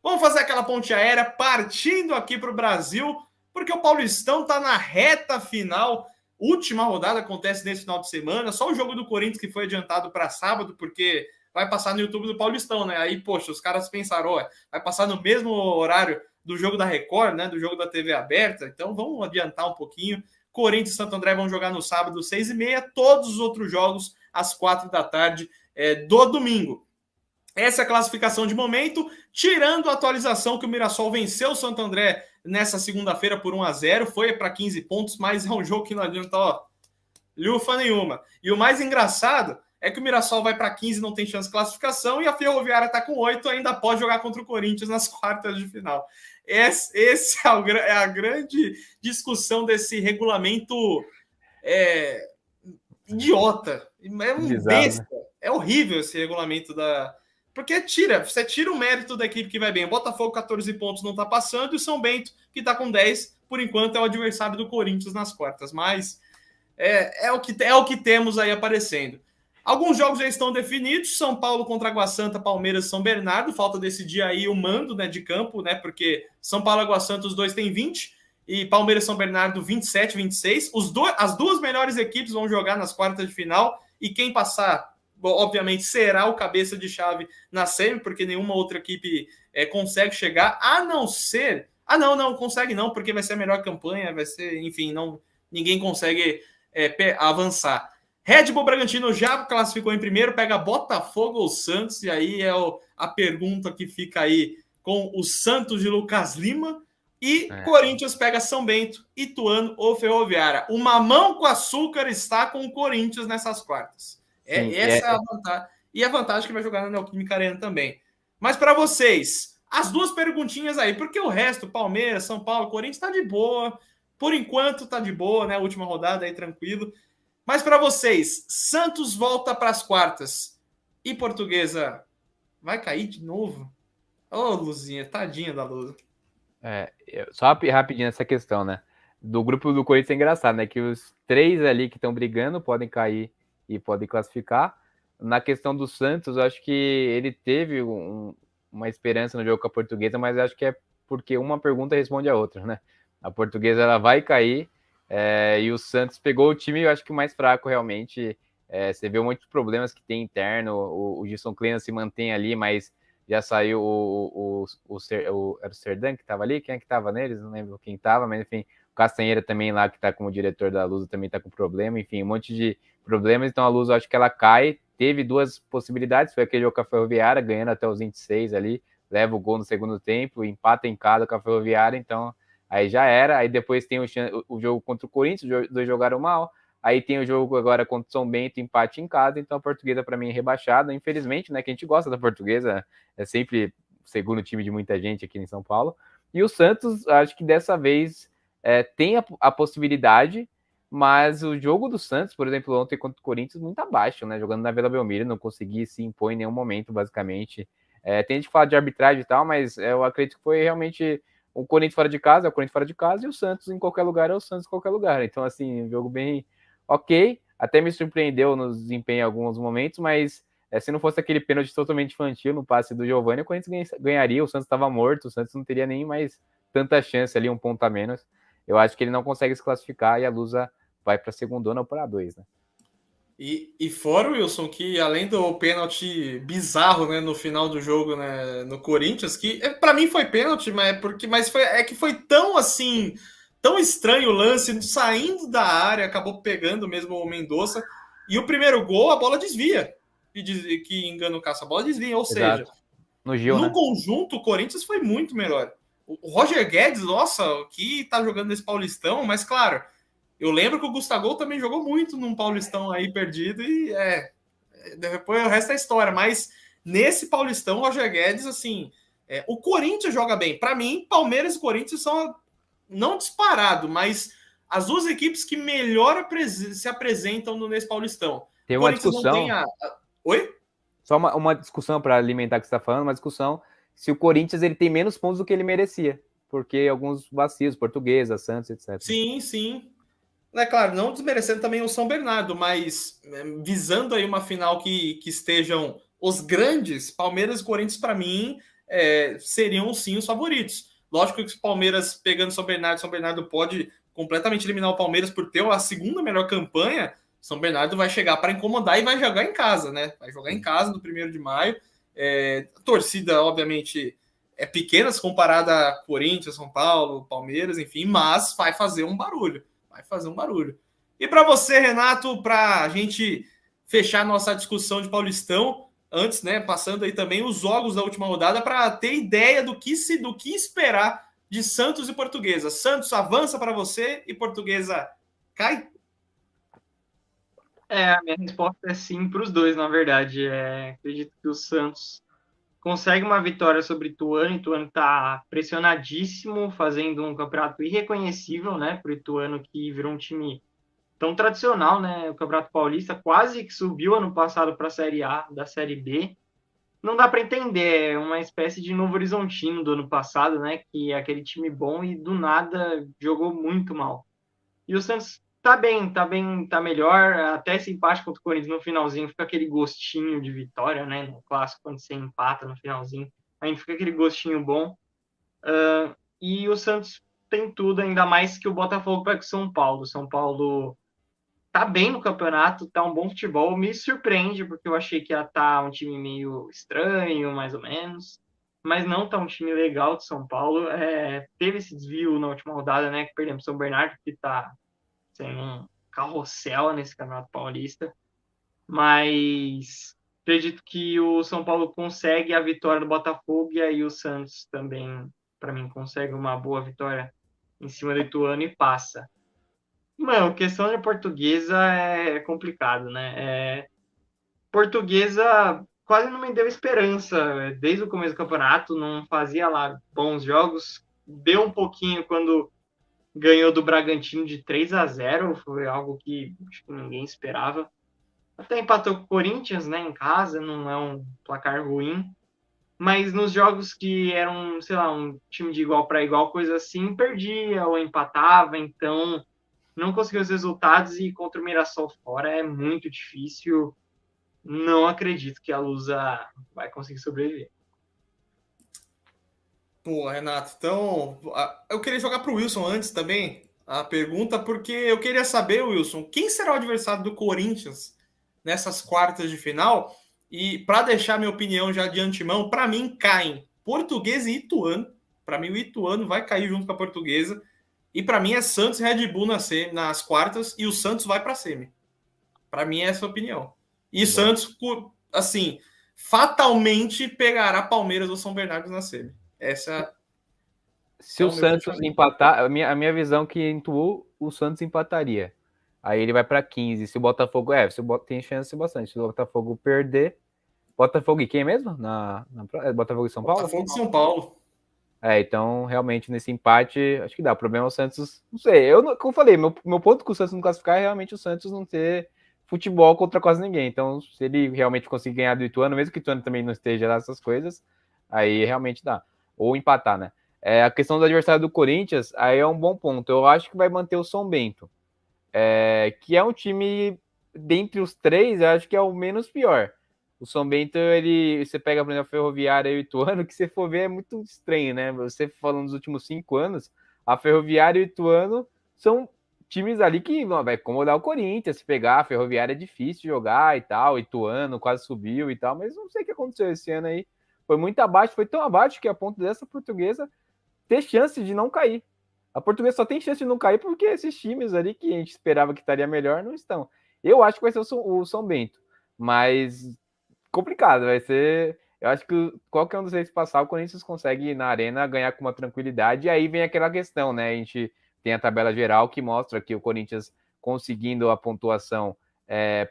Vamos fazer aquela ponte aérea partindo aqui para o Brasil, porque o Paulistão está na reta final. Última rodada acontece nesse final de semana. Só o jogo do Corinthians que foi adiantado para sábado, porque vai passar no YouTube do Paulistão, né? Aí, poxa, os caras pensaram, vai passar no mesmo horário do jogo da Record, né? Do jogo da TV aberta. Então vamos adiantar um pouquinho. Corinthians e Santo André vão jogar no sábado, 6h30. Todos os outros jogos às 4 da tarde do domingo. Essa é a classificação de momento, tirando a atualização que o Mirassol venceu o Santo André nessa segunda-feira por 1-0, foi para 15 pontos, mas é um jogo que não adianta, lufa nenhuma. E o mais engraçado é que o Mirassol vai para 15, não tem chance de classificação, e a Ferroviária está com 8, ainda pode jogar contra o Corinthians nas quartas de final. Esse é a grande discussão desse regulamento idiota. É um besta. Né? É horrível esse regulamento da... Porque você tira o mérito da equipe que vai bem. O Botafogo, 14 pontos, não está passando. E o São Bento, que está com 10, por enquanto é o adversário do Corinthians nas quartas. Mas é o que temos aí aparecendo. Alguns jogos já estão definidos. São Paulo contra Água Santa, Palmeiras e São Bernardo. Falta decidir aí o mando, né, de campo, né? Porque São Paulo e Água Santa, os dois têm 20. E Palmeiras e São Bernardo, 27, 26. As duas melhores equipes vão jogar nas quartas de final. E quem passar... obviamente será o cabeça de chave na semi, porque nenhuma outra equipe consegue chegar, a não ser... não consegue não, porque vai ser a melhor campanha, vai ser, enfim, ninguém consegue avançar. Red Bull Bragantino já classificou em primeiro, pega Botafogo ou Santos, e aí a pergunta que fica aí com o Santos de Lucas Lima, e Corinthians pega São Bento, Ituano ou Ferroviária. O mamão com açúcar está com o Corinthians nessas quartas. Essa é a vantagem. E a vantagem que vai jogar na Neoquímica Arena também. Mas para vocês, as duas perguntinhas aí, porque o resto, Palmeiras, São Paulo, Corinthians, está de boa. Por enquanto está de boa, né? Última rodada aí, tranquilo. Mas para vocês, Santos volta para as quartas. E Portuguesa vai cair de novo? Ô, Luzinha, tadinha da Luza. Só rapidinho essa questão, né? Do grupo do Corinthians é engraçado, né? Que os 3 ali que estão brigando podem cair e pode classificar. Na questão do Santos, eu acho que ele teve uma esperança no jogo com a Portuguesa, mas eu acho que é porque uma pergunta responde a outra, né? A Portuguesa ela vai cair e o Santos pegou o time, eu acho que o mais fraco realmente. Você vê um monte de problemas que tem interno, o Gilson Kleina se mantém ali, mas já saiu era o Serdan que estava ali? Quem é que estava neles? Não lembro quem estava, mas enfim, o Castanheira também lá, que está como diretor da Lusa, também está com problema, enfim, um monte de problemas, então a Lusa, acho que ela cai, teve 2 possibilidades, foi aquele jogo com a Ferroviária, ganhando até os 26 ali, leva o gol no segundo tempo, empata em casa com a Ferroviária, então aí já era, aí depois tem o jogo contra o Corinthians, os dois jogaram mal, aí tem o jogo agora contra o São Bento, empate em casa, então a Portuguesa para mim é rebaixada, infelizmente, né, que a gente gosta da Portuguesa, é sempre o segundo time de muita gente aqui em São Paulo, e o Santos, acho que dessa vez tem a possibilidade, mas o jogo do Santos, por exemplo, ontem contra o Corinthians, muito abaixo, né? Jogando na Vila Belmiro, não consegui se impor em nenhum momento, basicamente. Tem gente que fala de arbitragem e tal, mas eu acredito que foi realmente o Corinthians fora de casa, é o Corinthians fora de casa, e o Santos em qualquer lugar é o Santos em qualquer lugar. Então, assim, um jogo bem ok. Até me surpreendeu no desempenho em alguns momentos, mas se não fosse aquele pênalti totalmente infantil no passe do Giovani, o Corinthians ganharia, o Santos estava morto, o Santos não teria nem mais tanta chance ali, um ponto a menos. Eu acho que ele não consegue se classificar e a Lusa vai para a segundona ou para a 2, né? E fora, Wilson, que além do pênalti bizarro, né, no final do jogo, né, no Corinthians, que para mim foi pênalti, mas foi tão assim, tão estranho o lance, saindo da área, acabou pegando mesmo o Mendonça, e o primeiro gol, a bola desvia, que engana o Cássio, a bola desvia, ou seja, no Gil, no conjunto, o Corinthians foi muito melhor. O Roger Guedes, nossa, que tá jogando nesse Paulistão, mas claro, eu lembro que o Gustavo também jogou muito num Paulistão aí perdido e depois o resto é história, mas nesse Paulistão, o Roger Guedes, assim, o Corinthians joga bem. Para mim, Palmeiras e Corinthians são, não disparado, mas as duas equipes que melhor se apresentam nesse Paulistão. Tem uma discussão. Oi? Só uma discussão para alimentar o que você está falando, uma discussão se o Corinthians ele tem menos pontos do que ele merecia, porque alguns vacios, Portuguesa, Santos, etc. Sim. É claro, não desmerecendo também o São Bernardo, mas visando aí uma final que estejam os grandes, Palmeiras e Corinthians, para mim, seriam sim os favoritos. Lógico que o Palmeiras pegando São Bernardo pode completamente eliminar o Palmeiras por ter a segunda melhor campanha. São Bernardo vai chegar para incomodar e vai jogar em casa, né? Vai jogar em casa no 1º de maio. A torcida, obviamente, é pequena se comparada a Corinthians, São Paulo, Palmeiras, enfim, mas vai fazer um barulho. Vai fazer um barulho. E para você, Renato, para a gente fechar nossa discussão de Paulistão, antes, né, passando aí também os jogos da última rodada para ter ideia do que esperar de Santos e Portuguesa. Santos avança para você e Portuguesa cai? A minha resposta é sim para os dois, na verdade. Acredito que o Santos consegue uma vitória sobre Ituano. Ituano está pressionadíssimo, fazendo um campeonato irreconhecível, né, para o Ituano, que virou um time tão tradicional, né? O Campeonato Paulista quase que subiu ano passado para a Série A da Série B. Não dá para entender, é uma espécie de Novo Horizontino do ano passado, né? Que é aquele time bom e do nada jogou muito mal. E o Santos tá bem, tá melhor. Até esse empate contra o Corinthians no finalzinho fica aquele gostinho de vitória, né? No clássico, quando você empata no finalzinho, ainda fica aquele gostinho bom. E o Santos tem tudo, ainda mais que o Botafogo pega o São Paulo. O São Paulo tá bem no campeonato, tá um bom futebol. Me surpreende, porque eu achei que ia estar um time meio estranho, mais ou menos. Mas não tá um time legal de São Paulo. Teve esse desvio na última rodada, né? Que perdemos São Bernardo, que tá sem um carrossel nesse Campeonato Paulista. Mas acredito que o São Paulo consegue a vitória do Botafogo e aí o Santos também, para mim, consegue uma boa vitória em cima do Ituano e passa. Mano, questão de Portuguesa é complicado, né? Portuguesa quase não me deu esperança desde o começo do campeonato, não fazia lá bons jogos. Deu um pouquinho quando ganhou do Bragantino de 3-0, foi algo que acho que ninguém esperava. Até empatou com o Corinthians, né, em casa, não é um placar ruim. Mas nos jogos que eram, sei lá, um time de igual para igual, coisa assim, perdia ou empatava, então não conseguiu os resultados e contra o Mirassol fora é muito difícil. Não acredito que a Lusa vai conseguir sobreviver. Pô, Renato, então eu queria jogar para o Wilson antes também a pergunta, porque eu queria saber, Wilson, quem será o adversário do Corinthians nessas quartas de final? E para deixar minha opinião já de antemão, para mim caem Portuguesa e Ituano. Para mim o Ituano vai cair junto com a Portuguesa. E para mim é Santos e Red Bull nas quartas e o Santos vai para a semi. Para mim é essa a opinião. E Santos, assim, fatalmente pegará Palmeiras ou São Bernardo na semi. Essa se o Santos empatar, a minha visão que intuou, o Santos empataria. Aí ele vai para 15. Se o Botafogo tem chance bastante. Se o Botafogo perder, Botafogo e quem mesmo? Botafogo e São Paulo? Botafogo e São Paulo. Então, realmente, nesse empate, acho que dá. O problema é o Santos, não sei. Como eu falei, meu ponto com o Santos não classificar é realmente o Santos não ter futebol contra quase ninguém. Então, se ele realmente conseguir ganhar do Ituano, mesmo que o Ituano também não esteja lá essas coisas, aí realmente dá. Ou empatar, né? A questão do adversário do Corinthians, aí é um bom ponto. Eu acho que vai manter o São Bento, que é um time, dentre os três, eu acho que é o menos pior. O São Bento, você pega, por exemplo, a Ferroviária e o Ituano, que se for ver é muito estranho, né? Você falando dos últimos 5 anos, a Ferroviária e o Ituano são times ali que vai incomodar o Corinthians. Se pegar, a Ferroviária é difícil de jogar e tal, o Ituano quase subiu e tal, mas não sei o que aconteceu esse ano aí. Foi muito abaixo, foi tão abaixo que a ponto dessa Portuguesa ter chance de não cair. A Portuguesa só tem chance de não cair porque esses times ali que a gente esperava que estaria melhor não estão. Eu acho que vai ser o São Bento, mas complicado, vai ser. Eu acho que qualquer um dos seis passar, o Corinthians consegue ir na arena ganhar com uma tranquilidade. E aí vem aquela questão, né? A gente tem a tabela geral que mostra que o Corinthians conseguindo a pontuação,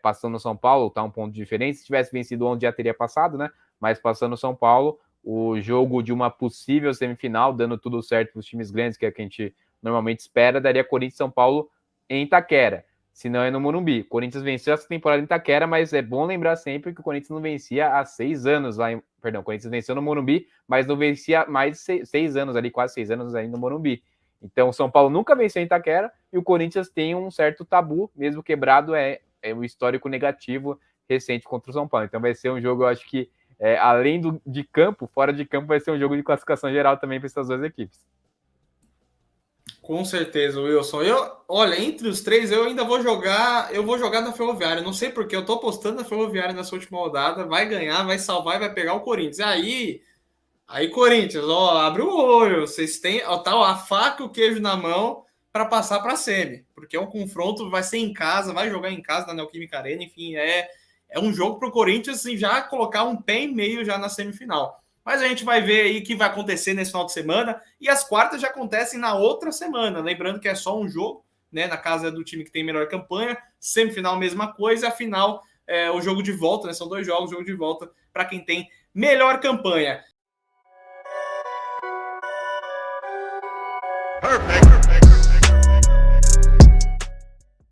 passando o São Paulo, tá um ponto de diferença. Se tivesse vencido onde já teria passado, né? Mas passando o São Paulo, o jogo de uma possível semifinal, dando tudo certo para os times grandes, que é o que a gente normalmente espera, daria Corinthians e São Paulo em Itaquera. Se não é no Morumbi. O Corinthians venceu essa temporada em Itaquera, mas é bom lembrar sempre que o Corinthians não vencia há 6 anos lá em... Perdão, o Corinthians venceu no Morumbi, mas não vencia mais 6 anos ali, quase 6 anos aí no Morumbi. Então o São Paulo nunca venceu em Itaquera e o Corinthians tem um certo tabu, mesmo quebrado, é o histórico negativo recente contra o São Paulo. Então vai ser um jogo, eu acho que, além de campo, fora de campo, vai ser um jogo de classificação geral também para essas duas equipes. Com certeza, Wilson. Olha, entre os três, eu ainda vou jogar na Ferroviária. Não sei porque eu tô apostando na Ferroviária nessa última rodada. Vai ganhar, vai salvar e vai pegar o Corinthians. Aí Corinthians, ó, abre o olho. Vocês têm, ó, tá, ó, a faca e o queijo na mão para passar para a semi, porque é um confronto, vai ser em casa, vai jogar em casa na Neoquímica Arena, enfim, é um jogo para o Corinthians assim, já colocar um pé e meio já na semifinal. Mas a gente vai ver aí o que vai acontecer nesse final de semana, e as quartas já acontecem na outra semana, lembrando que é só um jogo, né, na casa do time que tem melhor campanha, semifinal mesma coisa, a final é o jogo de volta, né, são 2 jogos, jogo de volta para quem tem melhor campanha. Perfect.